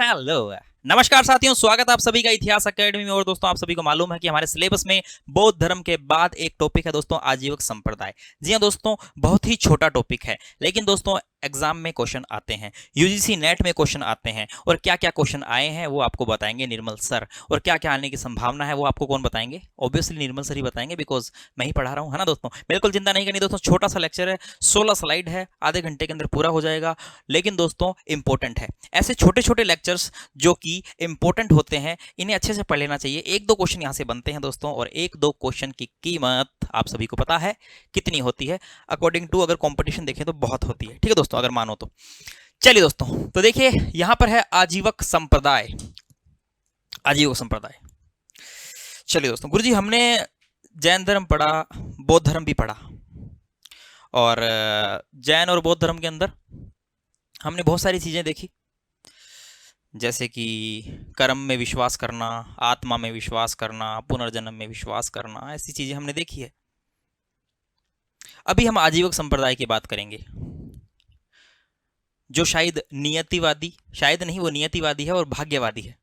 Hello नमस्कार साथियों, स्वागत है आप सभी का इतिहास एकेडमी में। और दोस्तों, आप सभी को मालूम है कि हमारे सिलेबस में बौद्ध धर्म के बाद एक टॉपिक है दोस्तों, आजीवक संप्रदाय। जी हाँ दोस्तों, बहुत ही छोटा टॉपिक है, लेकिन दोस्तों एग्जाम में क्वेश्चन आते हैं, यूजीसी नेट में क्वेश्चन आते हैं। और क्या क्या क्वेश्चन आए हैं वो आपको बताएंगे निर्मल सर, और क्या क्या आने की संभावना है वो आपको कौन बताएंगे? ऑब्वियसली निर्मल सर ही बताएंगे, बिकॉज मैं ही पढ़ा रहा हूँ, है ना दोस्तों। बिल्कुल चिंता नहीं करनी दोस्तों, छोटा सा लेक्चर है, 16 स्लाइड है, आधे घंटे के अंदर पूरा हो जाएगा। लेकिन दोस्तों इंपॉर्टेंट है, ऐसे छोटे छोटे लेक्चर्स जो कि इंपॉर्टेंट होते हैं, इन्हें अच्छे से पढ़ लेना चाहिए। एक दो क्वेश्चन यहाँ से बनते हैं दोस्तों, और एक दो क्वेश्चन की कीमत आप सभी को पता है कितनी होती है। अकॉर्डिंग टू अगर कंपटीशन देखें तो बहुत होती है, ठीक है दोस्तों, अगर मानो तो। चलिए दोस्तों, तो देखिए यहां पर है आजीवक संप्रदाय। आजीवक संप्रदाय, चलिए दोस्तों, गुरुजी हमने जैन धर्म पढ़ा, बौद्ध धर्म भी पढ़ा, और जैन और बौद्ध धर्म के अंदर हमने बहुत सारी चीजें देखी, जैसे कि कर्म में विश्वास करना, आत्मा में विश्वास करना, पुनर्जन्म में विश्वास करना, ऐसी चीजें हमने देखी है। अभी हम आजीवक संप्रदाय की बात करेंगे, जो शायद नियतिवादी, शायद नहीं, वो नियतिवादी है और भाग्यवादी है।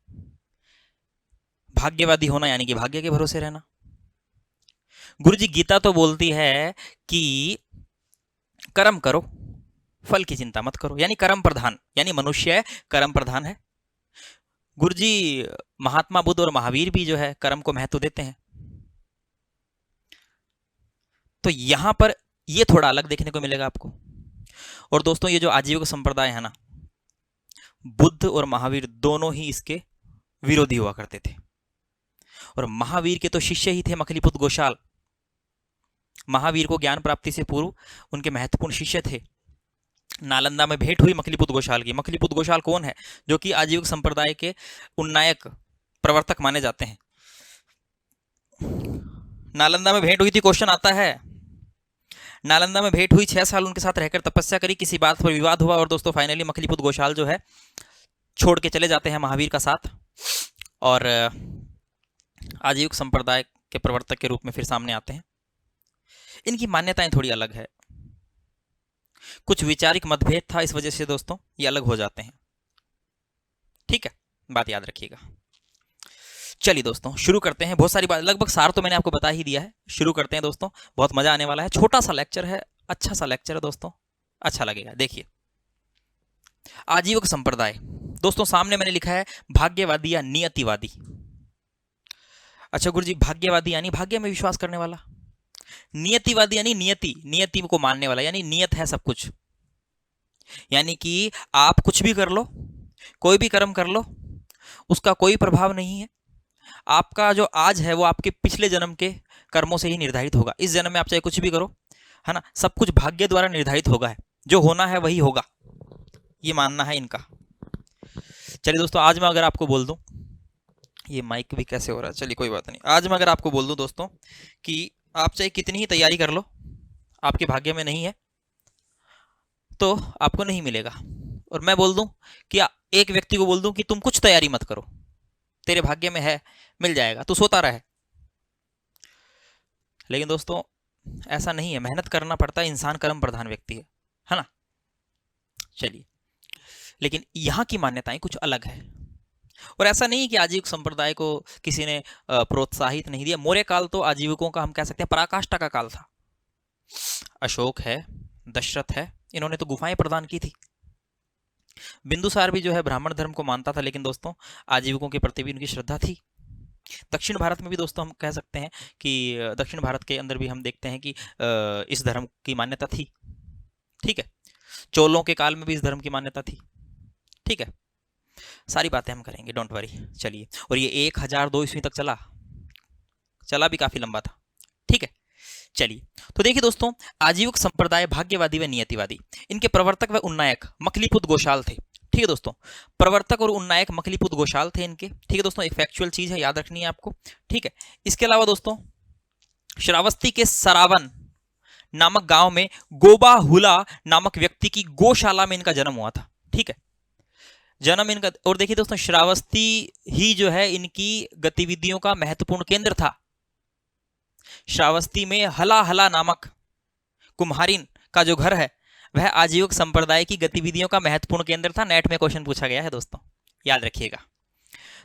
भाग्यवादी होना यानी कि भाग्य के भरोसे रहना। गुरुजी गीता तो बोलती है कि कर्म करो, फल की चिंता मत करो, यानी कर्म प्रधान, यानी मनुष्य कर्म प्रधान है। गुरुजी महात्मा बुद्ध और महावीर भी जो है कर्म को महत्व देते हैं। तो यहां पर ये थोड़ा अलग देखने को मिलेगा आपको। और दोस्तों ये जो आजीवक संप्रदाय है ना, बुद्ध और महावीर दोनों ही इसके विरोधी हुआ करते थे। और महावीर के तो शिष्य ही थे मखलीपुत गोशाल। महावीर को ज्ञान प्राप्ति से पूर्व उनके महत्वपूर्ण शिष्य थे। नालंदा में भेंट हुई मखलीपुत गोशाल की। मखलीपुत गोशाल कौन है? जो कि आजीवक संप्रदाय के उन्नायक प्रवर्तक माने जाते हैं। नालंदा में भेंट हुई थी, क्वेश्चन आता है। नालंदा में भेंट हुई, 6 साल उनके साथ रहकर तपस्या करी, किसी बात पर विवाद हुआ, और दोस्तों फाइनली मखलीपुत गोशाल जो है छोड़ के चले जाते हैं महावीर का साथ, और आजीवक संप्रदाय के प्रवर्तक के रूप में फिर सामने आते हैं। इनकी मान्यताएं थोड़ी अलग है, कुछ वैचारिक मतभेद था, इस वजह से दोस्तों ये अलग हो जाते हैं। ठीक है, बात याद रखिएगा। चलिए दोस्तों शुरू करते हैं। बहुत सारी बात, लगभग सार तो मैंने आपको बता ही दिया है। शुरू करते हैं दोस्तों, बहुत मजा आने वाला है। छोटा सा लेक्चर है, अच्छा सा लेक्चर है दोस्तों, अच्छा लगेगा। देखिए आजीवक संप्रदाय दोस्तों, सामने मैंने लिखा है भाग्यवादी या नियतिवादी। अच्छा गुरुजी, भाग्यवादी यानी भाग्य में विश्वास करने वाला, नियतिवादी यानी नियति, नियति को मानने वाला, यानी नियत है सब कुछ, यानी कि आप कुछ भी कर लो, कोई भी कर्म कर लो, उसका कोई प्रभाव नहीं है। आपका जो आज है वो आपके पिछले जन्म के कर्मों से ही निर्धारित होगा। इस जन्म में आप चाहे कुछ भी करो, है ना, सब कुछ भाग्य द्वारा निर्धारित होगा, है जो होना है वही होगा, ये मानना है इनका। चलिए दोस्तों, आज मैं अगर आपको बोल दूं, ये माइक भी कैसे हो रहा है, चलिए कोई बात नहीं। आज मैं अगर आपको बोल दूं दोस्तों कि आप चाहे कितनी ही तैयारी कर लो, आपके भाग्य में नहीं है तो आपको नहीं मिलेगा। और मैं बोल दूं कि एक व्यक्ति को बोल दूं कि तुम कुछ तैयारी मत करो, तेरे भाग्य में है, मिल जाएगा, तू सोता रहे। लेकिन दोस्तों ऐसा नहीं है, मेहनत करना पड़ता है, इंसान कर्म प्रधान व्यक्ति है ना। चलिए, लेकिन यहाँ की मान्यताएं कुछ अलग है। और ऐसा नहीं कि आजीवक संप्रदाय को किसी ने प्रोत्साहित नहीं दिया। मौर्य काल तो आजीवकों का हम कह सकते हैं पराकाष्ठा का काल था। अशोक है, दशरथ है, इन्होंने तो गुफाएं प्रदान की थी। बिंदुसार भी जो है ब्राह्मण धर्म को मानता था, लेकिन दोस्तों आजीवकों के प्रति भी उनकी श्रद्धा थी। दक्षिण भारत में भी दोस्तों हम कह सकते हैं कि दक्षिण भारत के अंदर भी हम देखते हैं कि इस धर्म की मान्यता थी। ठीक है, चोलों के काल में भी इस धर्म की मान्यता थी। ठीक है, सारी बातें हम करेंगे, डोंट वरी। चलिए, और ये 1002 ईस्वी तक चला भी काफी लंबा था। ठीक है, चलिए तो देखिए दोस्तों, आजीवक संप्रदाय भाग्यवादी व नियतिवादी, इनके प्रवर्तक व उन्नायक मखलीपुत गोशाल थे। ठीक है दोस्तों, प्रवर्तक और उन्नायक मखलीपुत गोशाल थे इनके। ठीक है दोस्तों, एक फैक्चुअल चीज है, याद रखनी है आपको। ठीक है, इसके अलावा दोस्तों श्रावस्ती के सरावन नामक गांव में गोबाहुला नामक व्यक्ति की गौशाला में इनका जन्म हुआ था। ठीक है, जन्म इनका। और देखिए दोस्तों, श्रावस्ती ही जो है इनकी गतिविधियों का महत्वपूर्ण केंद्र था। श्रावस्ती में हला हला नामक कुम्हारिन का जो घर है वह आजीवक संप्रदाय की गतिविधियों का महत्वपूर्ण केंद्र था। नेट में क्वेश्चन पूछा गया है दोस्तों। याद रखिएगा।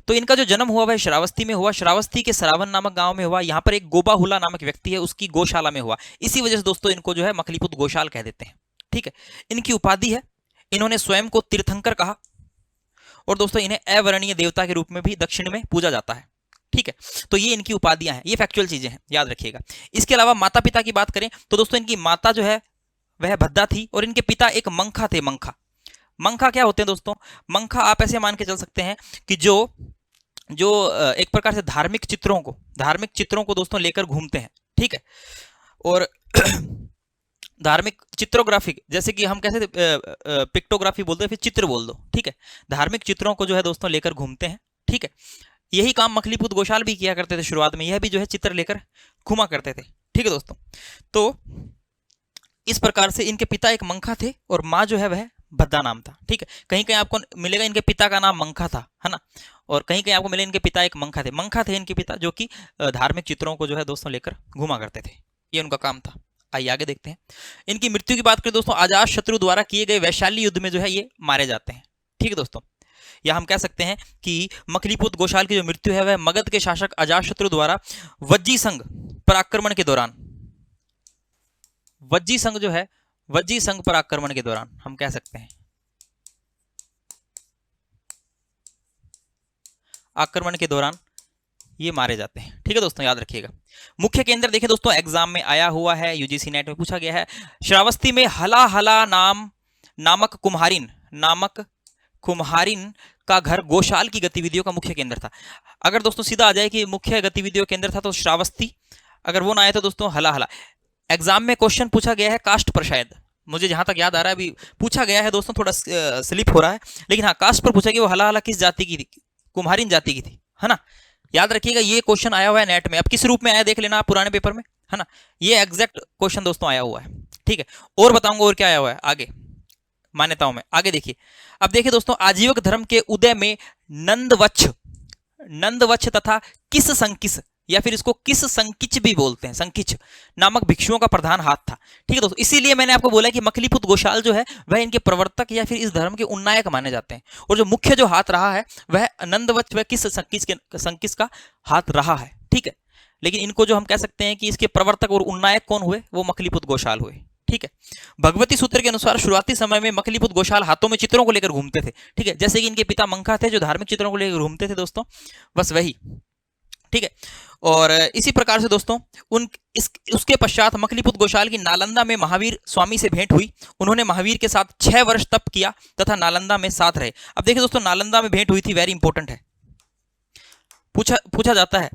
तो इनका जो जन्म हुआ वह श्रावस्ती में हुआ, श्रावस्ती के सरावन नामक गांव में हुआ। यहाँ पर एक गोबाहुला नामक व्यक्ति है, उसकी गौशाला में हुआ। इसी वजह से दोस्तों इनको जो है मखलीपुत गोशाल कह देते हैं। ठीक है, इनकी उपाधि है, इन्होंने स्वयं को तीर्थंकर कहा, और दोस्तों इन्हें अवर्णीय देवता के रूप में भी दक्षिण में पूजा जाता है। ठीक है, तो ये इनकी उपाधियां हैं, ये फैक्चुअल चीजें हैं, याद रखिएगा। इसके अलावा माता पिता की बात करें तो दोस्तों इनकी माता जो है वह भद्दा थी, और इनके पिता एक मंखा थे। मंखा, मंखा क्या होते हैं दोस्तों? मंखा आप ऐसे मान के चल सकते हैं कि जो जो एक प्रकार से धार्मिक चित्रों को दोस्तों लेकर घूमते हैं। ठीक है, और धार्मिक चित्रोग्राफी, जैसे कि हम कैसे पिक्टोग्राफी बोलते हैं, फिर चित्र बोल दो। ठीक है, धार्मिक चित्रों को जो है दोस्तों लेकर घूमते हैं। ठीक है, यही काम मखलीपुत गोशाल भी किया करते थे शुरुआत में, यह भी जो है चित्र लेकर घूमा करते थे। ठीक है दोस्तों, तो इस प्रकार से इनके पिता एक मंखा थे और माँ जो है वह भद्दा नाम था। ठीक है, कहीं कहीं आपको मिलेगा इनके पिता का नाम मंखा था, है ना, और कहीं कहीं आपको मिले इनके पिता एक मंखा थे इनके पिता, जो कि धार्मिक चित्रों को जो है दोस्तों लेकर घुमा करते थे, ये उनका काम था। आइए आगे देखते हैं। इनकी मृत्यु की बात करें दोस्तों, अजात शत्रु द्वारा किए गए वैशाली युद्ध में जो है ये मारे जाते हैं। ठीक है दोस्तों, या हम कह सकते हैं कि मखलीपुत गोशाल की जो मृत्यु है वह मगध के शासक अजातशत्रु द्वारा वज्जी संघ पराक्रमण के दौरान, वज्जी संघ जो है, वज्जी संघ पर आक्रमण के दौरान हम कह सकते हैं, आक्रमण के दौरान ये मारे जाते हैं। ठीक है दोस्तों, याद रखिएगा। मुख्य केंद्र देखें दोस्तों, एग्जाम में आया हुआ है, यूजीसी नेट में पूछा गया है। श्रावस्ती में हला हला नामक कुम्हारिन का घर गोशाल की गतिविधियों का मुख्य केंद्र था। अगर दोस्तों सीधा आ जाए कि मुख्य गतिविधियों केंद्र था तो श्रावस्ती, अगर वो ना आए तो दोस्तों हला हला। एग्जाम में क्वेश्चन पूछा गया है कास्ट पर, शायद मुझे जहां तक याद आ रहा है, अभी पूछा गया है दोस्तों, थोड़ा स्लिप हो रहा है, लेकिन हाँ कास्ट पर पूछा गया, वो हला हला किस जाति की थी? कुम्हारिन जाति की थी, है ना। याद रखिएगा, ये क्वेश्चन आया हुआ है नेट में, अब किस रूप में आया देख लेना आप पुराने पेपर में, है ना। ये एग्जैक्ट क्वेश्चन दोस्तों आया हुआ है। ठीक है, और बताऊंगा और क्या आया हुआ है आगे मान्यताओं में। आगे देखिए, अब देखिए दोस्तों, आजीवक धर्म के उदय में नंदवच्छ तथा किस संकिस, या फिर इसको किस संकिच भी बोलते हैं, संकिच नामक भिक्षुओं का प्रधान हाथ था। ठीक है दोस्तों, इसीलिए मैंने आपको बोला कि मखलीपुत गोशाल जो है वह इनके प्रवर्तक या फिर इस धर्म के उन्नायक माने जाते हैं, और जो मुख्य जो हाथ रहा है वह नंदवच्छ, वह किस संकिस का हाथ रहा है। ठीक है, लेकिन इनको जो हम कह सकते हैं कि इसके प्रवर्तक और उन्नायक कौन हुए, वो मखलीपुत गोशाल हुए। ठीक है, भगवती सूत्र के अनुसार शुरुआती समय में मखलीपुत गोशाल हाथों में चित्रों को लेकर घूमते थे। ठीक है, जैसे कि इनके पिता मंखा थे जो धार्मिक चित्रों को लेकर घूमते थे दोस्तों, बस वही। ठीक है, और इसी प्रकार से दोस्तों उसके पश्चात मखलीपुत गोशाल की नालंदा में महावीर स्वामी से भेंट हुई। उन्होंने महावीर के साथ 6 वर्ष तप किया तथा नालंदा में साथ रहे। अब देखिए दोस्तों, नालंदा में भेंट हुई थी, वेरी इंपॉर्टेंट है, पूछा जाता है,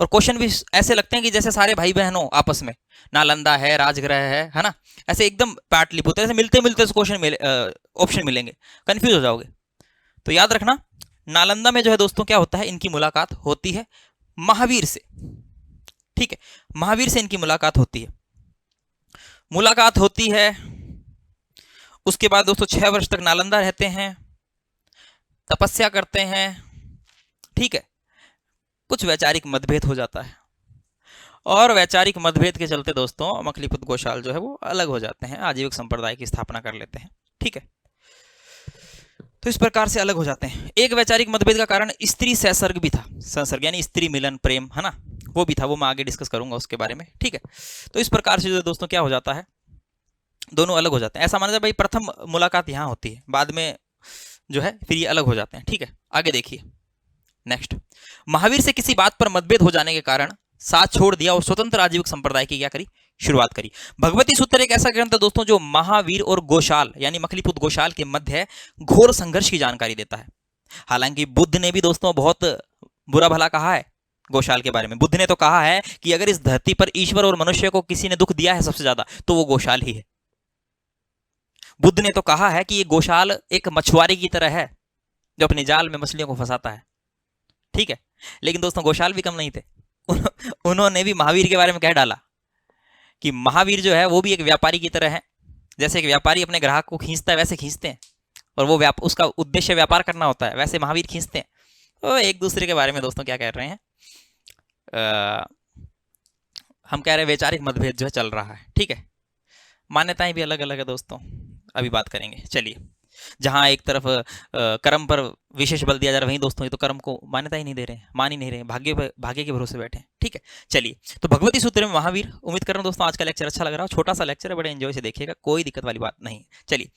और क्वेश्चन भी ऐसे लगते हैं कि जैसे सारे भाई बहनों आपस में, नालंदा है, राजगृह है ना, ऐसे एकदम पाटलिपुत्र, ऐसे मिलते मिलते क्वेश्चन ऑप्शन मिलेंगे, कंफ्यूज हो जाओगे। तो याद रखना, नालंदा में जो है दोस्तों क्या होता है, इनकी मुलाकात होती है महावीर से। ठीक है, महावीर से इनकी मुलाकात होती है। उसके बाद दोस्तों 6 वर्ष तक नालंदा रहते हैं, तपस्या करते हैं। ठीक है, कुछ वैचारिक मतभेद हो जाता है, और वैचारिक मतभेद के चलते दोस्तों मखलीपुत गोशाल जो है वो अलग हो जाते हैं, आजीविक संप्रदाय की स्थापना कर लेते हैं। ठीक है, तो इस प्रकार से अलग हो जाते हैं। एक वैचारिक मतभेद का कारण स्त्री संसर्ग भी था, संसर्ग यानी स्त्री मिलन प्रेम, है ना, वो भी था, वो मैं आगे डिस्कस करूंगा उसके बारे में। ठीक है, तो इस प्रकार से जो दोस्तों क्या हो जाता है, दोनों अलग हो जाते हैं। ऐसा माना जाए भाई प्रथम मुलाकात यहाँ होती है, बाद में जो है फिर ये अलग हो जाते हैं। ठीक है, आगे देखिए नेक्स्ट। महावीर से किसी बात पर मतभेद हो जाने के कारण साथ छोड़ दिया और स्वतंत्र आजीविक संप्रदाय की क्या करी, शुरुआत करी। भगवती सूत्र एक ऐसा ग्रंथ है दोस्तों जो महावीर और गोशाल यानी मखलीपुत गोशाल के मध्य घोर संघर्ष की जानकारी देता है। हालांकि बुद्ध ने भी दोस्तों बहुत बुरा भला कहा है गोशाल के बारे में। बुद्ध ने तो कहा है कि अगर इस धरती पर ईश्वर और मनुष्य को किसी ने दुख दिया है सबसे ज्यादा तो वो गोशाल ही है। बुद्ध ने तो कहा है कि ये गोशाल एक मछुआरे की तरह है जो अपने जाल में मछलियों को फंसाता है। ठीक है, लेकिन दोस्तों गोशाल भी कम नहीं थे, उन्होंने भी महावीर के बारे में कह डाला कि महावीर जो है वो भी एक व्यापारी की तरह है। जैसे एक व्यापारी अपने ग्राहक को खींचता है वैसे खींचते हैं, और वो उसका उद्देश्य व्यापार करना होता है, वैसे महावीर खींचते हैं। तो एक दूसरे के बारे में दोस्तों क्या कह रहे हैं, हम कह रहे हैं वैचारिक मतभेद जो है चल रहा है। ठीक है, मान्यताएं भी अलग अलग है दोस्तों, अभी बात करेंगे। चलिए जहां एक तरफ कर्म पर विशेष बल दिया जा रहा है, वहीं दोस्तों ये तो कर्म को मान्यता ही नहीं दे रहे हैं, मान ही नहीं रहे हैं, भाग्य के भरोसे बैठे हैं। ठीक है, चलिए, तो भगवती सूत्र में महावीर। उम्मीद कर रहा हूं दोस्तों आज का लेक्चर अच्छा लग रहा हो, छोटा सा लेक्चर है, बड़े एंजॉय से देखिएगा, कोई दिक्कत वाली बात नहीं। चलिए,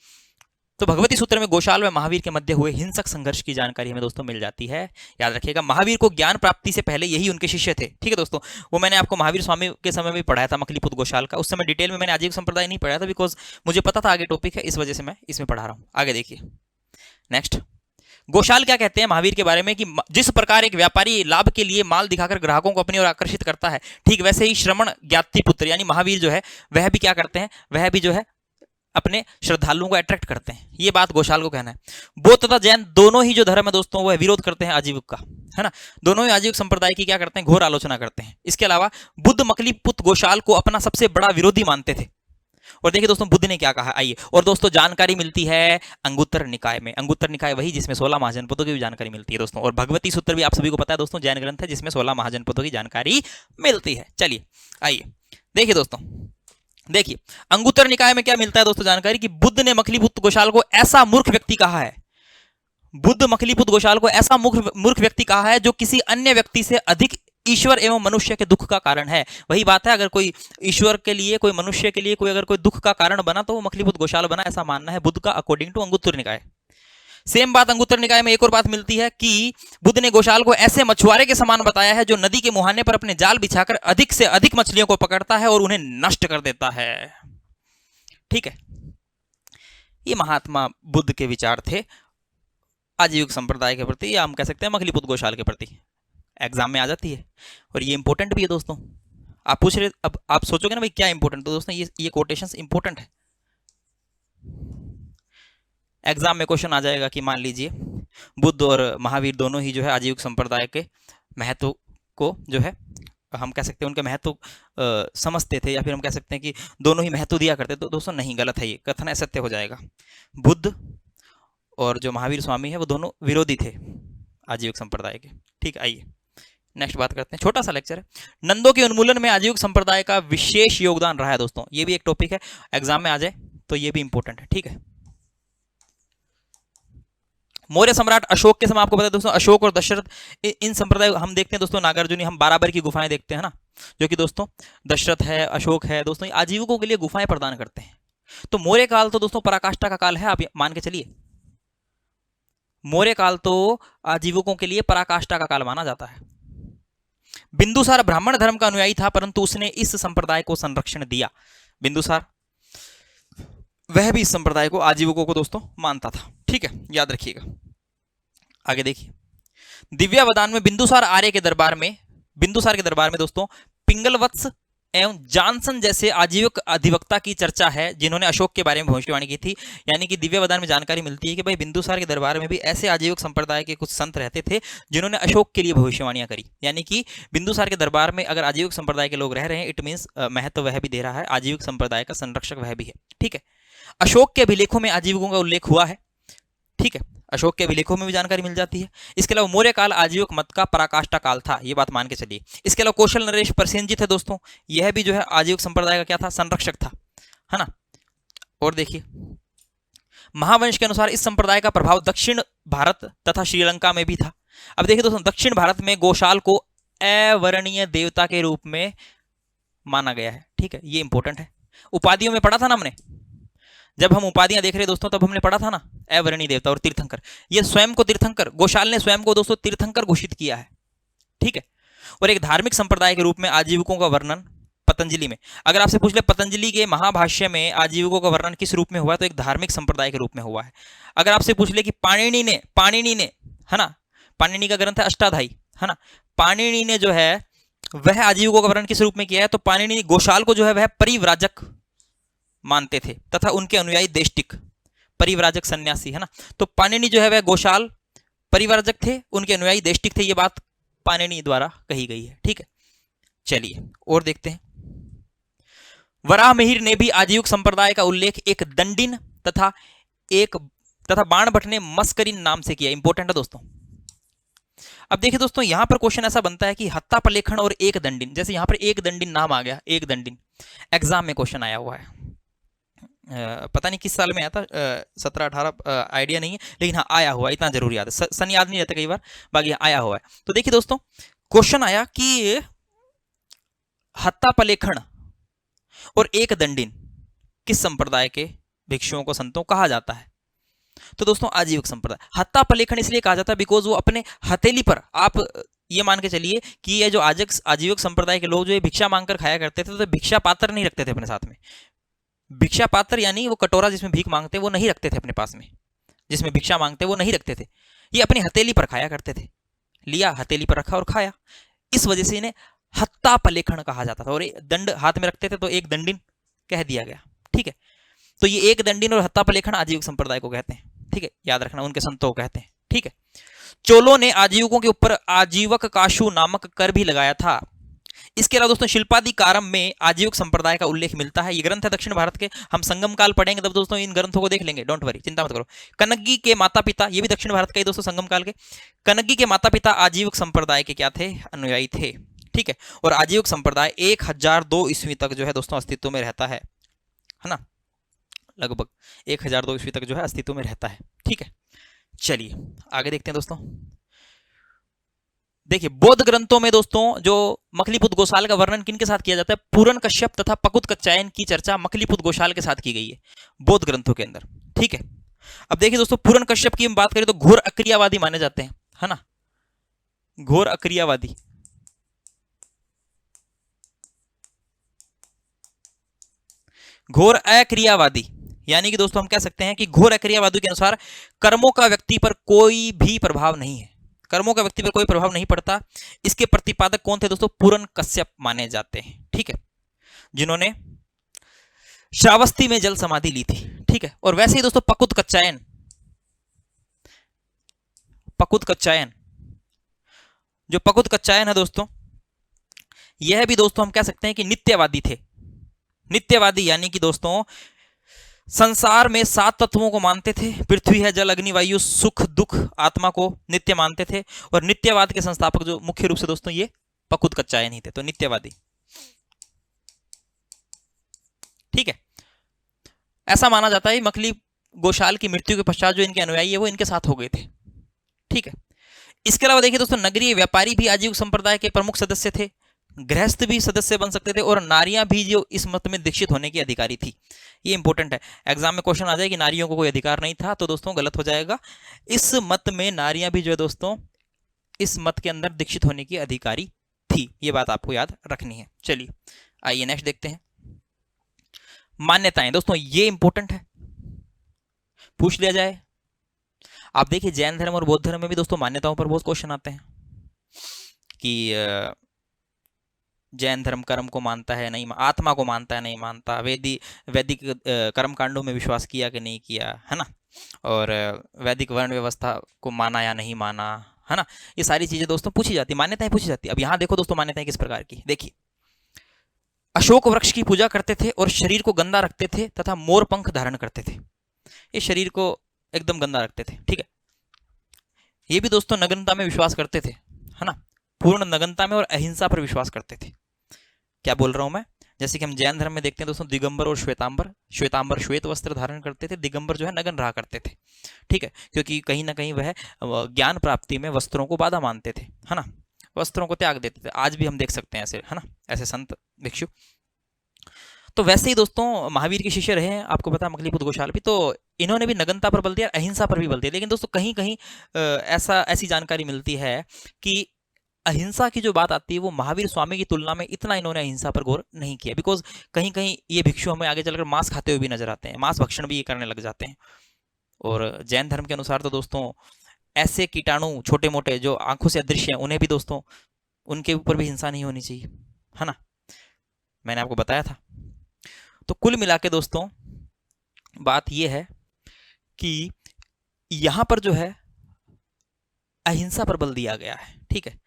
तो भगवती सूत्र में गोशाल व महावीर के मध्य हुए हिंसक संघर्ष की जानकारी हमें दोस्तों मिल जाती है। याद रखिएगा, महावीर को ज्ञान प्राप्ति से पहले यही उनके शिष्य थे। ठीक है दोस्तों, वो मैंने आपको महावीर स्वामी के समय में पढ़ाया था, मखलीपुत गोशाल का। उस समय डिटेल में मैंने आजीविक संप्रदाय नहीं पढ़ाया था, बिकॉज मुझे पता था आगे टॉपिक है, इस वजह से मैं इसमें पढ़ा रहा हूं। आगे देखिए, नेक्स्ट, गोशाल क्या कहते हैं महावीर के बारे में कि जिस प्रकार एक व्यापारी लाभ के लिए माल दिखाकर ग्राहकों को अपनी ओर आकर्षित करता है, ठीक वैसे ही श्रमण ज्ञाति पुत्र यानी महावीर जो है वह भी क्या करते हैं, वह भी जो है अपने श्रद्धालुओं को अट्रैक्ट करते हैं। ये बात गोशाल को कहना है। बौद्ध तथा जैन दोनों ही जो धर्म है दोस्तों वह विरोध करते हैं आजीविक का, है ना। दोनों ही आजीविक संप्रदाय की क्या करते हैं, घोर आलोचना करते हैं। इसके अलावा बुद्ध मकलीपुत गोशाल को अपना सबसे बड़ा विरोधी मानते थे। और देखिए दोस्तों बुद्ध ने क्या कहा, आइए। और दोस्तों जानकारी मिलती है अंगुत्तर निकाय में। अंगुत्तर निकाय वही जिसमें 16 महाजनपदों की भी जानकारी मिलती है दोस्तों। और भगवती सूत्र भी आप सभी को पता है दोस्तों, जैन ग्रंथ है जिसमें 16 महाजनपदों की जानकारी मिलती है। चलिए आइए देखिए दोस्तों, देखिए अंगुत्तर निकाय में क्या मिलता है दोस्तों जानकारी, कि बुद्ध ने मखलीपुत गोशाल को ऐसा मूर्ख व्यक्ति कहा है, बुद्ध मखलीपुत गोशाल को ऐसा मूर्ख व्यक्ति कहा है जो किसी अन्य व्यक्ति से अधिक ईश्वर एवं मनुष्य के दुख का कारण है। वही बात है, अगर कोई ईश्वर के लिए, कोई मनुष्य के लिए कोई अगर कोई दुख का कारण बना तो वो मखलीपुत गोशाल बना, ऐसा मानना है बुद्ध का अकॉर्डिंग टू अंगुत्तर निकाय। सेम बात अंगुत्तर निकाय में एक और बात मिलती है कि बुद्ध ने गोशाल को ऐसे मछुआरे के समान बताया है जो नदी के मुहाने पर अपने जाल बिछाकर अधिक से अधिक मछलियों को पकड़ता है और उन्हें नष्ट कर देता है। ठीक है, ये महात्मा बुद्ध के विचार थे आजीविक संप्रदाय के प्रति, या हम कह सकते हैं मखलीपुत गोशाल के प्रति। एग्जाम में आ जाती है और ये इंपॉर्टेंट भी है दोस्तों। आप पूछ रहे, अब आप सोचोगे ना भाई क्या इंपॉर्टेंट, तो दोस्तों ये कोटेशंस इंपॉर्टेंट है। एग्जाम में क्वेश्चन आ जाएगा कि मान लीजिए बुद्ध और महावीर दोनों ही जो है आजीविक संप्रदाय के महत्व को जो है हम कह सकते हैं उनके महत्व समझते थे, या फिर हम कह सकते हैं कि दोनों ही महत्व दिया करते। तो दोस्तों नहीं, गलत है, ये कथन असत्य हो जाएगा। बुद्ध और जो महावीर स्वामी है वो दोनों विरोधी थे आजीविक संप्रदाय के। ठीक, आइए नेक्स्ट बात करते हैं, छोटा सा लेक्चर है। नंदों के उन्मूलन में आजीविक संप्रदाय का विशेष योगदान रहा है दोस्तों। ये भी एक टॉपिक है, एग्जाम में आ जाए तो ये भी इंपॉर्टेंट है। ठीक है, मौर्य सम्राट अशोक के समय आपको पता है दोस्तों, अशोक और दशरथ इन संप्रदाय हम देखते हैं दोस्तों, नागार्जुनी हम बाराबर की गुफाएं देखते हैं ना, जो कि दोस्तों दशरथ है, अशोक है दोस्तों, आजीविकों के लिए गुफाएं प्रदान करते हैं। तो मौर्य काल तो दोस्तों पराकाष्ठा का काल है, आप मान के चलिए। मौर्य काल तो आजीविकों के लिए पराकाष्ठा का काल माना जाता है। बिंदुसार ब्राह्मण धर्म का अनुयायी था, परंतु उसने इस संप्रदाय को संरक्षण दिया। बिंदुसार वह भी इस संप्रदाय को, आजीविकों को दोस्तों मानता था। ठीक है, याद रखिएगा। आगे देखिए, दिव्यावदान में बिंदुसार के दरबार में दोस्तों पिंगलवत्स एवं जानसन जैसे आजीविक अधिवक्ता की चर्चा है, जिन्होंने अशोक के बारे में भविष्यवाणी की थी। यानी कि दिव्यावदान में जानकारी मिलती है कि भाई बिंदुसार के दरबार में भी ऐसे आजीविक संप्रदाय के कुछ संत रहते थे जिन्होंने अशोक के लिए भविष्यवाणियां करी। यानी कि बिंदुसार के दरबार में अगर आजीविक संप्रदाय के लोग रह रहे हैं, इट मीन्स महत्व वह भी दे रहा है, आजीविक संप्रदाय का संरक्षक वह भी है। ठीक है, अशोक के अभिलेखों में आजीविकों का उल्लेख हुआ है। ठीक है, अशोक के अभिलेखों में भी जानकारी मिल जाती है। इसके अलावा मौर्य काल आजीविक मत का पराकाष्ठा काल था, ये बात मान के चलिए। इसके अलावा कौशल नरेश प्रसेनजित है दोस्तों, यह भी जो है आजीविक संप्रदाय का क्या था, संरक्षक था, है ना। और देखिए, महावंश के अनुसार इस संप्रदाय का प्रभाव दक्षिण भारत तथा श्रीलंका में भी था। अब देखिए दोस्तों, दक्षिण भारत में गोशाल को अवर्णीय देवता के रूप में माना गया है। ठीक है, ये इंपॉर्टेंट है। उपाधियों में पढ़ा था ना हमने, जब हम उपाधियां देख रहे दोस्तों तब हमने पढ़ा था ना, अवर्णीय देवता और तीर्थंकर। ये स्वयं को तीर्थंकर, गोशाल ने स्वयं को दोस्तों तीर्थंकर घोषित किया है। ठीक है, और एक धार्मिक संप्रदाय के रूप में आजीविकों का वर्णन पतंजलि में, अगर आपसे पूछ ले पतंजलि के महाभाष्य में आजीविकों का वर्णन किस रूप में हुआ है, तो एक धार्मिक संप्रदाय के रूप में हुआ है। अगर आपसे पूछ ले कि पाणिनि ने है ना, पाणिनि का ग्रंथ है अष्टाध्यायी, है ना, पाणिनि ने जो है वह आजीविकों का वर्णन किस रूप में किया है, तो पाणिनि गोशाल को जो है वह परिव्राजक मानते थे तथा उनके अनुयायी देष्टिक, परिव्राजक सन्यासी, है ना। तो पाणिनि जो है वह गोशाल परिव्राजक थे, उनके अनुयायी देष्टिक थे, ये बात पाणिनि द्वारा कही गई है। ठीक है, चलिए और देखते हैं। वराहमिहिर ने भी आजीविक संप्रदाय का उल्लेख एक दंडिन तथा बाण भट्ट ने मस्करिन नाम से किया। इंपॉर्टेंट है दोस्तों। अब देखिए दोस्तों, यहां पर क्वेश्चन ऐसा बनता है कि हत्ता प्रलेखन और एक दंडिन, जैसे यहां पर एक दंडिन नाम आ गया, एक दंडिन एग्जाम में क्वेश्चन आया हुआ है, पता नहीं किस साल में आया था, 17-18 आइडिया नहीं है, लेकिन हाँ आया हुआ इतना जरूर याद है, सन याद नहीं रहता कई बार, बाकी आया हुआ है। तो देखिए दोस्तों, क्वेश्चन आया कि हत्तापलेखण और एक दंडिन किस संप्रदाय के भिक्षुओं को संतों कहा जाता है? तो दोस्तों आजीविक संप्रदाय। हत्तापलेखण इसलिए कहा जाता है बिकॉज वो अपने हथेली पर, आप ये मान के चलिए कि ये जो आजीविक संप्रदाय के लोग जो ये भिक्षा मांगकर खाया करते थे, तो भिक्षा पात्र नहीं रखते थे अपने साथ में। भिक्षा पात्र यानी वो कटोरा जिसमें भीख मांगते वो नहीं रखते थे अपने पास में, जिसमें भिक्षा मांगते वो नहीं रखते थे, ये अपनी हथेली पर खाया करते थे। लिया, हथेली पर रखा और खाया, इस वजह से इन्हें हत्तापलेखण कहा जाता था। और दंड हाथ में रखते थे तो एक दंडिन कह दिया गया। ठीक है, तो ये एक दंडिन और हत्तापलेखण आजीविक संप्रदाय को कहते हैं। ठीक है, याद रखना, उनके संतों को कहते हैं। ठीक है, चोलों ने आजीविकों के ऊपर आजीवक काशु नामक कर भी लगाया था। इसके अलावा दोस्तों शिल्पादिकारम में आजीविक संप्रदाय का उल्लेख मिलता है। ये ग्रंथ है दक्षिण भारत के, हम संगम काल पढ़ेंगे तब दोस्तों इन ग्रंथों को देख लेंगे, डोंट वरी, चिंता मत करो। कनग्गी के माता पिता, ये भी दक्षिण भारत का ही दोस्तों, संगम काल के। कनग्गी के माता पिता आजीविक संप्रदाय के क्या थे? अनुयायी थे। ठीक है, और आजीविक संप्रदाय 1002 ईस्वी तक जो है दोस्तों अस्तित्व में रहता है ना, लगभग 1002 ईस्वी तक जो है अस्तित्व में रहता है। ठीक है, चलिए आगे देखते हैं दोस्तों। देखिए बौद्ध ग्रंथों में दोस्तों जो मखलीपुत गोसाल का वर्णन किन के साथ किया जाता है? पूरन कश्यप तथा पकुत कच्चायन की चर्चा मखलीपुत गोसाल के साथ की गई है बौद्ध ग्रंथों के अंदर। ठीक है, अब देखिए दोस्तों पूरन कश्यप की हम बात करें तो घोर अक्रियावादी माने जाते हैं, है ना, घोर अक्रियावादी। घोर अक्रियावादी यानी कि दोस्तों हम कह सकते हैं कि घोर अक्रियावादी के अनुसार कर्मों का व्यक्ति पर कोई भी प्रभाव नहीं है, कर्मों का व्यक्ति पर कोई प्रभाव नहीं पड़ता। इसके प्रतिपादक कौन थे दोस्तों? पूरन कश्यप माने जाते हैं। ठीक है, जिन्होंने श्रावस्ती में जल समाधि ली थी। ठीक है, और वैसे ही दोस्तों पकुत कच्चायन, जो पकुत कच्चायन है दोस्तों, यह भी दोस्तों हम कह सकते हैं कि नित्यवादी थे। नित्यवादी यानी कि दोस्तों संसार में 7 तत्वों को मानते थे, पृथ्वी है, जल, अग्नि, वायु, सुख दुख, आत्मा को नित्य मानते थे। और नित्यवाद के संस्थापक जो मुख्य रूप से दोस्तों ये पकुत कच्चायन ही थे, तो नित्यवादी। ठीक है, ऐसा माना जाता है मखली गोशाल की मृत्यु के पश्चात जो इनके अनुयायी है वो इनके साथ हो गए थे। ठीक है, इसके अलावा देखिए दोस्तों नगरीय व्यापारी भी आजीविक संप्रदाय के प्रमुख सदस्य थे, गृहस्थ भी सदस्य बन सकते थे, और नारियां भी जो इस मत में दीक्षित होने की अधिकारी थी। ये इंपॉर्टेंट है, एग्जाम में क्वेश्चन आ जाए कि नारियों को कोई अधिकार नहीं था, तो दोस्तों गलत हो जाएगा। इस मत में नारियां भी जो है दोस्तों इस मत के अंदर दीक्षित होने की अधिकारी थी, ये बात आपको याद रखनी है। चलिए आइए नेक्स्ट देखते हैं। मान्यताएं दोस्तों, ये इंपॉर्टेंट है, पूछ लिया जाए। आप देखिए जैन धर्म और बौद्ध धर्म में भी दोस्तों मान्यताओं पर बहुत क्वेश्चन आते हैं कि जैन धर्म कर्म को मानता है नहीं, आत्मा को मानता है नहीं मानता, वैदिक कर्म कांडों में विश्वास किया कि नहीं किया, है ना, और वैदिक वर्ण व्यवस्था को माना या नहीं माना, है ना, ये सारी चीजें दोस्तों पूछी जाती, मान्यताएं पूछी जाती। अब यहाँ देखो दोस्तों मान्यताएं किस प्रकार की, देखिए अशोक वृक्ष की पूजा करते थे और शरीर को गंदा रखते थे तथा मोर पंख धारण करते थे, ये शरीर को एकदम गंदा रखते थे। ठीक है, ये भी दोस्तों नग्नता में विश्वास करते थे, है ना, पूर्ण नग्नता में और अहिंसा पर विश्वास करते थे। क्या बोल रहा हूं मैं? जैसे कि हम जैन धर्म में देखते हैं दोस्तों दिगंबर और श्वेतांबर श्वेत वस्त्र धारण करते थे, दिगंबर जो है नग्न रहा करते थे। ठीक है, क्योंकि कहीं ना कहीं वह ज्ञान प्राप्ति में वस्त्रों को बाधा मानते थे, है ना, वस्त्रों को त्याग देते थे। आज भी हम देख सकते हैं ऐसे, है ना, ऐसे संत भिक्षु। तो वैसे ही दोस्तों महावीर के शिष्य रहे हैं, आपको पता है मखलीपुत गोशाल भी, तो इन्होंने भी नग्नता पर बल दिया, अहिंसा पर भी बल दिया। लेकिन दोस्तों कहीं कहीं ऐसी जानकारी मिलती है कि अहिंसा की जो बात आती है वो महावीर स्वामी की तुलना में इतना इन्होंने अहिंसा पर गौर नहीं किया, बिकॉज कहीं कहीं ये भिक्षु हमें आगे चलकर मांस खाते हुए भी नजर आते हैं, मांस भक्षण भी ये करने लग जाते हैं। और जैन धर्म के अनुसार तो दोस्तों ऐसे कीटाणु छोटे मोटे जो आंखों से अदृश्य हैं उन्हें भी दोस्तों उनके ऊपर भी हिंसा नहीं होनी चाहिए, है ना, मैंने आपको बताया था। तो कुल मिला के दोस्तों बात यह है कि यहां पर जो है अहिंसा पर बल दिया गया है। ठीक है,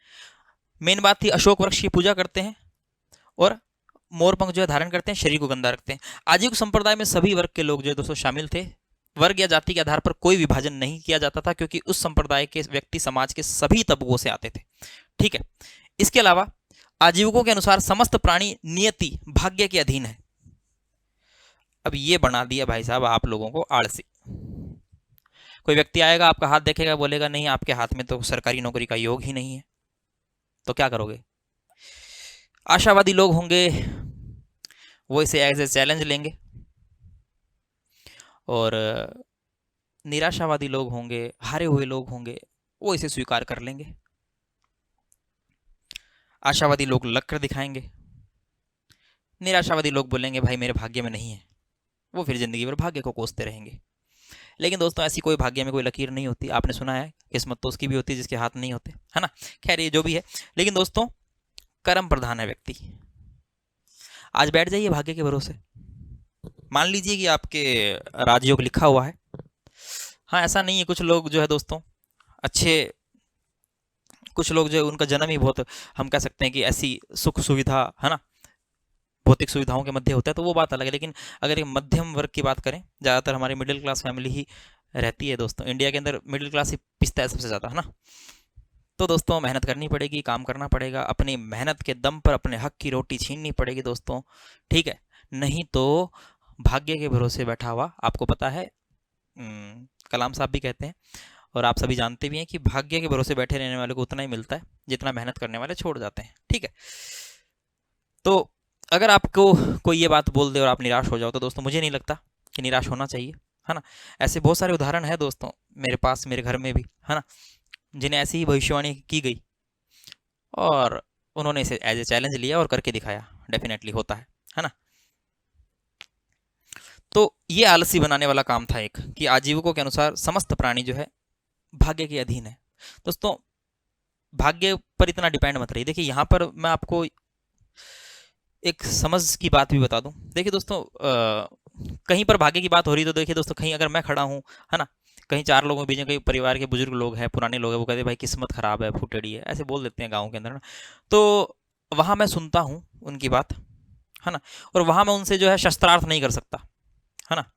मेन बात थी अशोक वृक्ष की पूजा करते हैं और मोरपंख जो है धारण करते हैं, शरीर को गंदा रखते हैं। आजीविक संप्रदाय में सभी वर्ग के लोग जो है दोस्तों शामिल थे, वर्ग या जाति के आधार पर कोई विभाजन नहीं किया जाता था, क्योंकि उस संप्रदाय के व्यक्ति समाज के सभी तबकों से आते थे। ठीक है, इसके अलावा आजीविकों के अनुसार समस्त प्राणी नियति भाग्य के अधीन है। अब ये बना दिया भाई साहब आप लोगों को आलसी। कोई व्यक्ति आएगा, आपका हाथ देखेगा, बोलेगा नहीं आपके हाथ में तो सरकारी नौकरी का योग ही नहीं है, तो क्या करोगे? आशावादी लोग होंगे वो इसे एज ए चैलेंज लेंगे, और निराशावादी लोग होंगे, हारे हुए लोग होंगे, वो इसे स्वीकार कर लेंगे। आशावादी लोग लग कर दिखाएंगे, निराशावादी लोग बोलेंगे भाई मेरे भाग्य में नहीं है, वो फिर जिंदगी भर भाग्य को कोसते रहेंगे। लेकिन दोस्तों ऐसी कोई भाग्य में कोई लकीर नहीं होती, आपने सुना है किस्मत तो उसकी भी होती है जिसके हाथ नहीं होते, है ना। खैर ये जो भी है, लेकिन दोस्तों कर्म प्रधान है व्यक्ति। आज बैठ जाइए भाग्य के भरोसे, मान लीजिए कि आपके राजयोग लिखा हुआ है। हाँ ऐसा नहीं है, कुछ लोग जो है दोस्तों अच्छे, कुछ लोग जो है उनका जन्म ही बहुत, हम कह सकते हैं कि ऐसी सुख सुविधा, है ना, भौतिक सुविधाओं के मध्य होता है, तो वो बात अलग है। लेकिन अगर एक मध्यम वर्ग की बात करें, ज़्यादातर हमारी मिडिल क्लास फैमिली ही रहती है दोस्तों, इंडिया के अंदर मिडिल क्लास ही पिसता है सबसे ज़्यादा, है ना। तो दोस्तों मेहनत करनी पड़ेगी, काम करना पड़ेगा, अपनी मेहनत के दम पर अपने हक की रोटी छीननी पड़ेगी दोस्तों, ठीक है। नहीं तो भाग्य के भरोसे बैठा हुआ, आपको पता है कलाम साहब भी कहते हैं और आप सभी जानते भी हैं कि भाग्य के भरोसे बैठे रहने वाले को उतना ही मिलता है जितना मेहनत करने वाले छोड़ जाते हैं, ठीक है। तो अगर आपको कोई ये बात बोल दे और आप निराश हो जाओ, तो दोस्तों मुझे नहीं लगता कि निराश होना चाहिए, है ना। ऐसे बहुत सारे उदाहरण है दोस्तों मेरे पास, मेरे घर में भी, है ना, जिन्हें ऐसी ही भविष्यवाणी की गई और उन्होंने इसे एज ए चैलेंज लिया और करके दिखाया, डेफिनेटली होता है ना। तो ये आलसी बनाने वाला काम था एक, कि आजीविकों के अनुसार समस्त प्राणी जो है भाग्य के अधीन है। दोस्तों भाग्य पर इतना डिपेंड मत रहिए। देखिए यहाँ पर मैं आपको एक समझ की बात भी बता दूं। देखिए दोस्तों कहीं पर भाग्य की बात हो रही, तो देखिए दोस्तों कहीं अगर मैं खड़ा हूँ, है ना, कहीं चार लोगों के बीच में, कई परिवार के बुजुर्ग लोग हैं, पुराने लोग हैं, वो कहते हैं भाई किस्मत खराब है, फुटेड़ी है, ऐसे बोल देते हैं गाँव के अंदर ना। तो वहाँ मैं सुनता हूँ उनकी बात, है ना, और वहाँ मैं उनसे जो है शस्त्रार्थ नहीं कर सकता, है ना।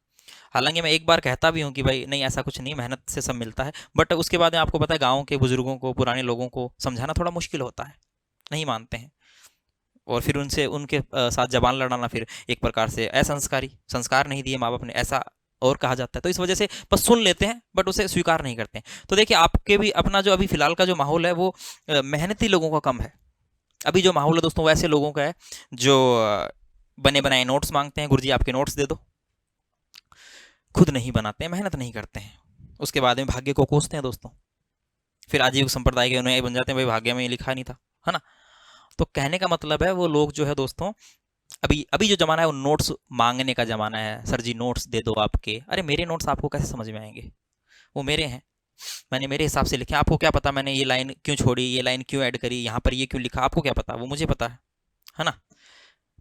हालांकि मैं एक बार कहता भी हूँ कि भाई नहीं ऐसा कुछ नहीं, मेहनत से सब मिलता है, बट उसके बाद में आपको पता है गाँव के बुजुर्गों को, पुराने लोगों को समझाना थोड़ा मुश्किल होता है, नहीं मानते हैं, और फिर उनसे उनके साथ जबान लड़ाना फिर एक प्रकार से असंस्कारी, संस्कार नहीं दिए माँ बाप ने, ऐसा और कहा जाता है। तो इस वजह से बस सुन लेते हैं बट उसे स्वीकार नहीं करते हैं। तो देखिए आपके भी अपना जो अभी फिलहाल का जो माहौल है वो मेहनती लोगों का कम है। अभी जो माहौल है दोस्तों वैसे लोगों का है जो बने बनाए नोट्स मांगते हैं, गुरुजी आपके नोट्स दे दो, खुद नहीं बनाते हैं, मेहनत नहीं करते हैं, उसके बाद में भाग्य को कोसते हैं दोस्तों, फिर आजीविक संप्रदाय के उन्हें बन जाते हैं, भाई भाग्य में ये लिखा नहीं था, है ना। तो कहने का मतलब है वो लोग जो है दोस्तों, अभी अभी जो जमाना है वो नोट्स मांगने का जमाना है। सर जी नोट्स दे दो आपके, अरे मेरे नोट्स आपको कैसे समझ में आएंगे, वो मेरे हैं, मैंने मेरे हिसाब से लिखे, आपको क्या पता मैंने ये लाइन क्यों छोड़ी, ये लाइन क्यों ऐड करी, यहाँ पर ये क्यों लिखा, आपको क्या पता, वो मुझे पता है ना।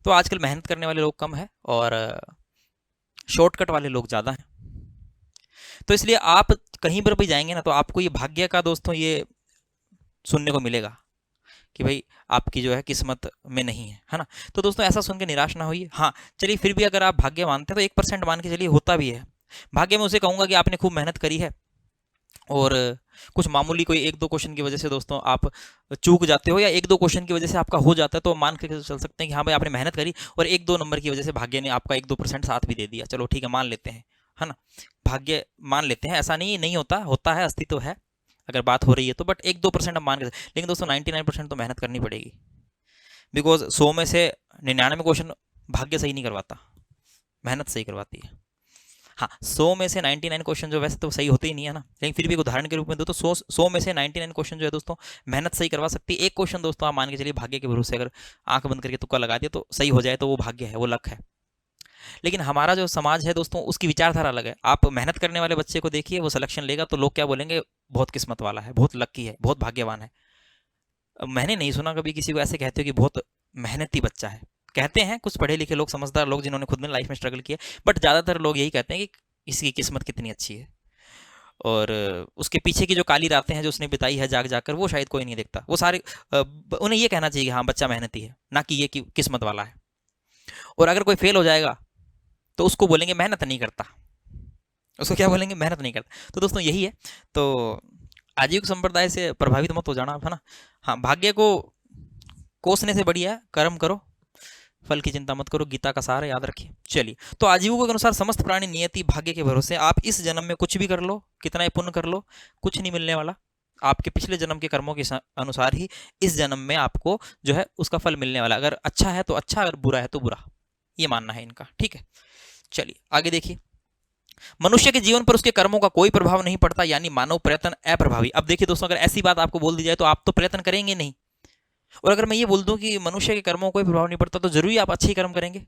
तो आजकल मेहनत करने वाले लोग कम है और शॉर्टकट वाले लोग ज़्यादा हैं। तो इसलिए आप कहीं पर भी जाएंगे ना, तो आपको ये भाग्य का दोस्तों ये सुनने को मिलेगा कि भाई आपकी जो है किस्मत में नहीं है ना। तो दोस्तों ऐसा सुन के निराश ना होइए। हाँ चलिए फिर भी अगर आप भाग्य मानते हैं तो 1% मान के चलिए होता भी है भाग्य में। उसे कहूँगा कि आपने खूब मेहनत करी है और कुछ मामूली कोई एक दो क्वेश्चन की वजह से दोस्तों आप चूक जाते हो, या एक दो क्वेश्चन की वजह से आपका हो जाता है, तो मान के चल सकते हैं कि हाँ भाई आपने मेहनत करी और एक दो नंबर की वजह से भाग्य ने आपका 1-2% साथ भी दे दिया, चलो ठीक है मान लेते हैं, है ना। भाग्य मान लेते हैं, ऐसा नहीं होता, होता है, अस्तित्व है अगर बात हो रही है तो, बट 1-2% हम मान के। लेकिन दोस्तों 99% तो मेहनत करनी पड़ेगी, बिकॉज 100 में से 99 क्वेश्चन भाग्य सही नहीं करवाता, मेहनत सही करवाती है। हाँ 100 में से 99 क्वेश्चन जो वैसे तो सही होते ही नहीं है ना, लेकिन फिर भी एक उदाहरण के रूप में दो तो 100 में से 99 क्वेश्चन जो है दोस्तों मेहनत सही करवा सकती है। एक क्वेश्चन दोस्तों आप मान के चलिए भाग्य के भरोसे अगर आंख बंद करके तुक्का लगा दिया तो सही हो जाए, तो वो भाग्य है, वो लक है। लेकिन हमारा जो समाज है दोस्तों उसकी विचारधारा अलग है। आप मेहनत करने वाले बच्चे को देखिए, वो सिलेक्शन लेगा तो लोग क्या बोलेंगे, बहुत किस्मत वाला है, बहुत लक्की है, बहुत भाग्यवान है। मैंने नहीं सुना कभी किसी को ऐसे कहते हो कि बहुत मेहनती बच्चा है। कहते हैं कुछ पढ़े लिखे लोग, समझदार लोग जिन्होंने खुद में लाइफ में स्ट्रगल किया, बट ज़्यादातर लोग यही कहते हैं कि इसकी किस्मत कितनी अच्छी है, और उसके पीछे की जो काली रातें हैं जो उसने बिताई है जाग जाकर, वो शायद कोई नहीं देखता। वो सारे उन्हें ये कहना चाहिए कि हाँ बच्चा मेहनती है, ना कि ये कि किस्मत वाला है। और अगर कोई फेल हो जाएगा तो उसको बोलेंगे मेहनत नहीं करता, उसको क्या बोलेंगे, मेहनत नहीं करता। तो दोस्तों यही है। तो आजीविक संप्रदाय से प्रभावित मत हो जाना, है ना। हाँ भाग्य को कोसने से बढ़िया है कर्म करो, फल की चिंता मत करो, गीता का सार है, याद रखिए। चलिए, तो आजीविकों के अनुसार समस्त प्राणी नियति भाग्य के भरोसे, आप इस जन्म में कुछ भी कर लो, कितना ही पुण्य कर लो, कुछ नहीं मिलने वाला। आपके पिछले जन्म के कर्मों के अनुसार ही इस जन्म में आपको जो है उसका फल मिलने वाला। अगर अच्छा है तो अच्छा, अगर बुरा है तो बुरा, ये मानना है इनका। ठीक है, चलिए आगे देखिए। मनुष्य के जीवन पर उसके कर्मों का कोई प्रभाव नहीं पड़ता, यानी मानव प्रयत्न अप्रभावी। अब देखिए दोस्तों, अगर ऐसी बात आपको बोल दी जाए तो आप तो प्रयत्न करेंगे नहीं, और अगर मैं ये बोल दूं कि मनुष्य के कर्मों को कोई प्रभाव नहीं पड़ता, तो जरूरी आप अच्छे कर्म करेंगे।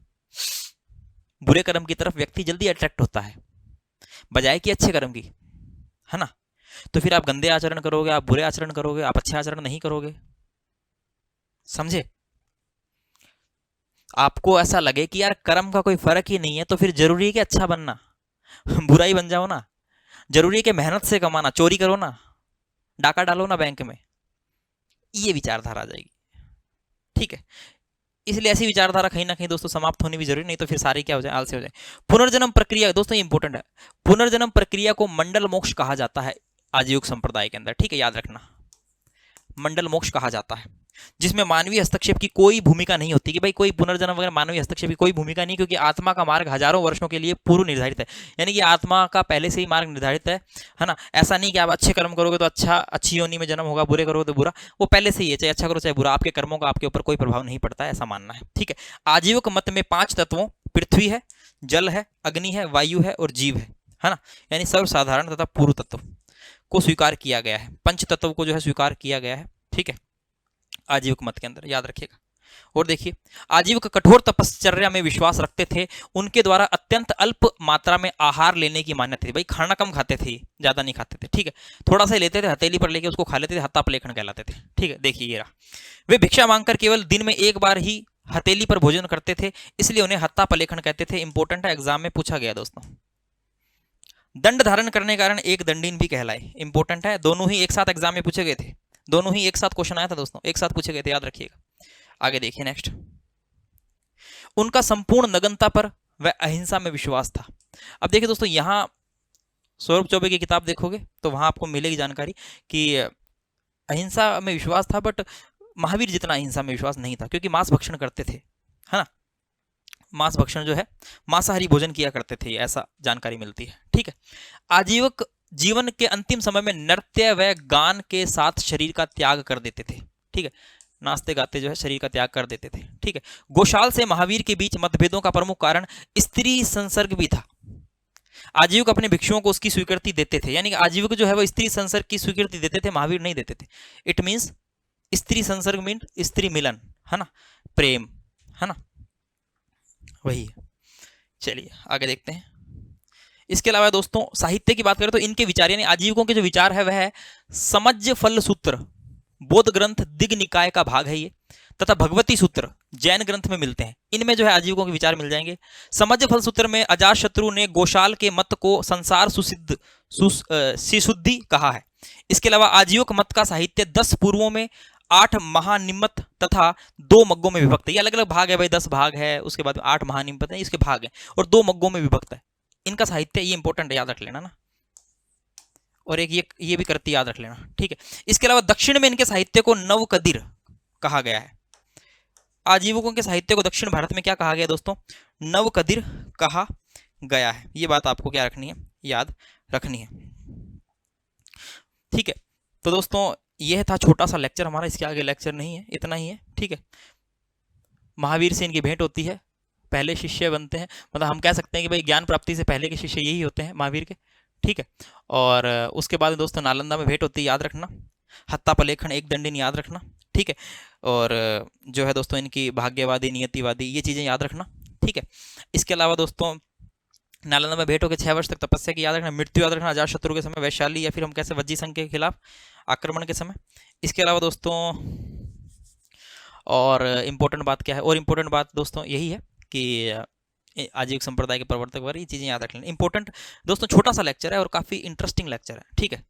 बुरे कर्म की तरफ व्यक्ति जल्दी अट्रैक्ट होता है बजाय कि अच्छे कर्म की, है ना। तो फिर आप गंदे आचरण करोगे, आप बुरे आचरण करोगे, आप अच्छे आचरण नहीं करोगे, समझे। आपको ऐसा लगे कि यार कर्म का कोई फर्क ही नहीं है, तो फिर जरूरी है कि अच्छा बनना, बुरा ही बन जाओ ना। जरूरी है कि मेहनत से कमाना, चोरी करो ना, डाका डालो ना बैंक में, ये विचारधारा आ जाएगी। ठीक है, इसलिए ऐसी विचारधारा कहीं ना कहीं दोस्तों समाप्त होनी भी जरूरी, नहीं तो फिर सारे क्या हो जाए, आलसी हो जाए। पुनर्जन्म प्रक्रिया दोस्तों ये इंपॉर्टेंट है। पुनर्जन्म प्रक्रिया को मंडल मोक्ष कहा जाता है आजीविक संप्रदाय के अंदर। ठीक है, याद रखना, मंडल मोक्ष कहा जाता है, जिसमें मानवीय हस्तक्षेप की कोई भूमिका नहीं होती। कि भाई कोई पुनर्जन्म वगैरह मानवीय हस्तक्षेप की कोई भूमिका नहीं, क्योंकि आत्मा का मार्ग हजारों वर्षों के लिए पूर्व निर्धारित है। यानी कि आत्मा का पहले से ही मार्ग निर्धारित है ना। ऐसा नहीं कि आप अच्छे कर्म करोगे तो अच्छा, अच्छी योनि में जन्म होगा, बुरे करोगे तो बुरा, वो पहले से ही है, चाहे अच्छा करो चाहे बुरा, आपके कर्मों का आपके ऊपर कोई प्रभाव नहीं पड़ता है, ऐसा मानना है। ठीक है, आजीविक मत में 5 तत्वों, पृथ्वी है, जल है, अग्नि है, वायु है और जीव है ना, यानी सर्वसाधारण तथा पूर्व तत्व को स्वीकार किया गया है। पंच तत्व को जो है स्वीकार किया गया है। ठीक है, आजीविक मत के अंदर, याद रखिएगा। और देखिए, आजीविक कठोर तपश्चर्या में विश्वास रखते थे। उनके द्वारा अत्यंत अल्प मात्रा में आहार लेने की मान्यता थी। भाई खाना कम खाते थे, ज्यादा नहीं खाते थे। ठीक है, थोड़ा सा लेते थे, हथेली पर लेके उसको खा लेते थे, हत्ता पलेखन कहलाते थे। ठीक है, देखिए ये रहा। वे भिक्षा मांगकर केवल दिन में एक बार ही हथेली पर भोजन करते थे, इसलिए उन्हें हत्ता पलेखन कहते थे। इंपॉर्टेंट है, एग्जाम में पूछा गया दोस्तों। दंड धारण करने के कारण एक दंडीन भी कहलाए। इंपॉर्टेंट है, दोनों ही एक साथ एग्जाम में पूछे गए थे, दोनों ही एक साथ क्वेश्चन आया था दोस्तों, एक साथ पूछे गए थे, याद रखिएगा। आगे देखिए नेक्स्ट। उनका संपूर्ण नग्नता पर व अहिंसा में विश्वास था। अब देखिए दोस्तों, यहां सौरभ चौबे की किताब देखोगे तो वहां आपको मिलेगी जानकारी कि अहिंसा में विश्वास था, बट महावीर जितना अहिंसा में विश्वास नहीं था, क्योंकि मांस भक्षण करते थे, है ना। मांस भक्षण जो है, मांसाहारी भोजन किया करते थे, ऐसा जानकारी मिलती है। ठीक है, आजीविक जीवन के अंतिम समय में नृत्य व गान के साथ शरीर का त्याग कर देते थे। ठीक है, नाचते गाते जो है शरीर का त्याग कर देते थे। ठीक है, गोशाल से महावीर के बीच मतभेदों का प्रमुख कारण स्त्री संसर्ग भी था। आजीविक अपने भिक्षुओं को उसकी स्वीकृति देते थे, यानी कि आजीविक जो है वो स्त्री संसर्ग की स्वीकृति देते थे, महावीर नहीं देते थे। इट मीन्स स्त्री संसर्ग मीन स्त्री मिलन, है ना, प्रेम, है ना, वही है। चलिए आगे देखते हैं। इसके अलावा दोस्तों साहित्य की बात करें तो इनके विचार, यानी आजीविकों के जो विचार है वह है समज्ज फल सूत्र, बौद्ध ग्रंथ दिग निकाय का भाग है ये, तथा भगवती सूत्र जैन ग्रंथ में मिलते हैं। इनमें जो है आजीविकों के विचार मिल जाएंगे। समज्ज फल सूत्र में अजातशत्रु ने गोशाल के मत को संसार सुशुद्धि कहा है। इसके अलावा आजीविक मत का साहित्य 10 पूर्वों में, 8 महानिम्मत तथा 2 मग्गों में विभक्त है। ये अलग अलग भाग है भाई, 10 भाग है, उसके बाद 8 महानिम्मत है, इसके भाग है, और 2 मग्गों में विभक्त है इनका साहित्य। ये इंपॉर्टेंट है, याद रख लेना ना। और एक ये भी करती याद रख लेना। ठीक है, इसके अलावा दक्षिण में इनके साहित्य को नवकदिर कहा गया है। आजीविकों के साहित्य को दक्षिण भारत में क्या कहा गया दोस्तों, नवकदिर कहा गया है। ये बात आपको क्या रखनी है, याद रखनी है। ठीक है, तो दोस्तों यह था छोटा सा लेक्चर हमारा, इसके आगे लेक्चर नहीं है, इतना ही है। ठीक है, महावीर से इनकी भेंट होती है, पहले शिष्य बनते हैं, मतलब हम कह सकते हैं कि भाई ज्ञान प्राप्ति से पहले के शिष्य यही होते हैं महावीर के। ठीक है, और उसके बाद दोस्तों नालंदा में भेंट होती है, याद रखना। हत्ता पलेखन एक दंडिन याद रखना। ठीक है, और जो है दोस्तों इनकी भाग्यवादी नियतिवादी ये चीज़ें याद रखना। ठीक है, इसके अलावा दोस्तों नालंदा में भेंट होकर 6 वर्ष तक तपस्या की, याद रखना। मृत्यु याद रखना, अजातशत्रु के समय, वैशाली या फिर हम कैसे वज्जी संघ के खिलाफ आक्रमण के समय। इसके अलावा दोस्तों और इम्पोर्टेंट बात क्या है, और इम्पोर्टेंट बात दोस्तों यही है कि आजीविक संप्रदाय के प्रवर्तक वगैरह ये चीज़ें याद रख लेना। इंपॉर्टेंट दोस्तों छोटा सा लेक्चर है और काफ़ी इंटरेस्टिंग लेक्चर है। ठीक है,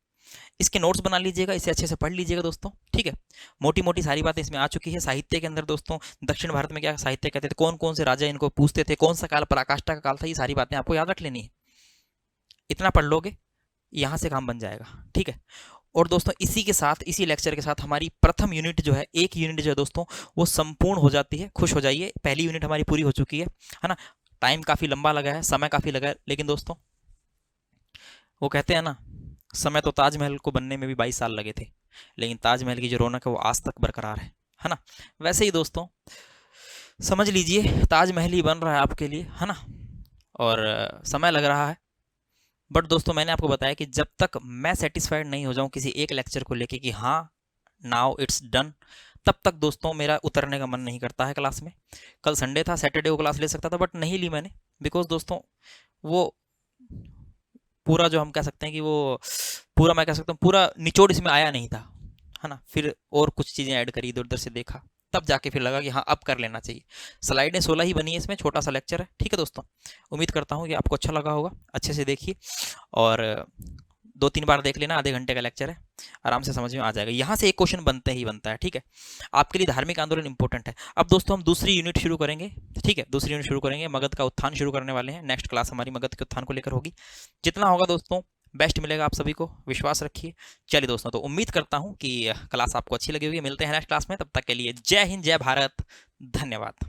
इसके नोट्स बना लीजिएगा, इसे अच्छे से पढ़ लीजिएगा दोस्तों। ठीक है, मोटी मोटी सारी बातें इसमें आ चुकी है। साहित्य के अंदर दोस्तों दक्षिण भारत में क्या साहित्य कहते थे, कौन कौन से राजा इनको पूछते थे, कौन सा काल पराकाष्ठा का काल था, ये सारी बातें आपको याद रख लेनी है। इतना पढ़ लोगे यहाँ से काम बन जाएगा। ठीक है, और दोस्तों इसी के साथ, इसी लेक्चर के साथ हमारी प्रथम यूनिट जो है, एक यूनिट जो है दोस्तों वो संपूर्ण हो जाती है। खुश हो जाइए, पहली यूनिट हमारी पूरी हो चुकी है ना। टाइम काफ़ी लंबा लगा है, समय काफ़ी लगा है, लेकिन दोस्तों वो कहते हैं ना, समय तो ताजमहल को बनने में भी 22 साल लगे थे, लेकिन ताजमहल की जो रौनक है वो आज तक बरकरार है ना। वैसे ही दोस्तों समझ लीजिए ताजमहल ही बन रहा है आपके लिए, है ना, और समय लग रहा है। बट दोस्तों मैंने आपको बताया कि जब तक मैं सेटिस्फाइड नहीं हो जाऊं किसी एक लेक्चर को लेके कि हाँ नाउ इट्स डन, तब तक दोस्तों मेरा उतरने का मन नहीं करता है क्लास में। कल संडे था, सैटरडे को क्लास ले सकता था, बट नहीं ली मैंने, बिकॉज दोस्तों वो पूरा जो हम कह सकते हैं कि वो पूरा, मैं कह सकता हूँ पूरा निचोड़ इसमें आया नहीं था, है ना। फिर और कुछ चीज़ें ऐड करी, इधर उधर से देखा, तब जाके फिर लगा कि हाँ अब कर लेना चाहिए। स्लाइडें 16 ही बनी है, इसमें छोटा सा लेक्चर है, ठीक है दोस्तों। उम्मीद करता हूँ कि आपको अच्छा लगा होगा, अच्छे से देखिए और 2-3 बार देख लेना, आधे घंटे का लेक्चर है, आराम से समझ में आ जाएगा। यहाँ से एक क्वेश्चन बनते ही बनता है, ठीक है। आपके लिए धार्मिक आंदोलन इंपॉर्टेंट है। अब दोस्तों हम दूसरी यूनिट शुरू करेंगे, ठीक है, दूसरी यूनिट शुरू करेंगे, मगध का उत्थान शुरू करने वाले हैं। नेक्स्ट क्लास हमारी मगध के उत्थान को लेकर होगी। जितना होगा दोस्तों बेस्ट मिलेगा आप सभी को, विश्वास रखिए। चलिए दोस्तों, तो उम्मीद करता हूँ कि क्लास आपको अच्छी लगी होगी। मिलते हैं नेक्स्ट क्लास में, तब तक के लिए जय हिंद, जय भारत, धन्यवाद।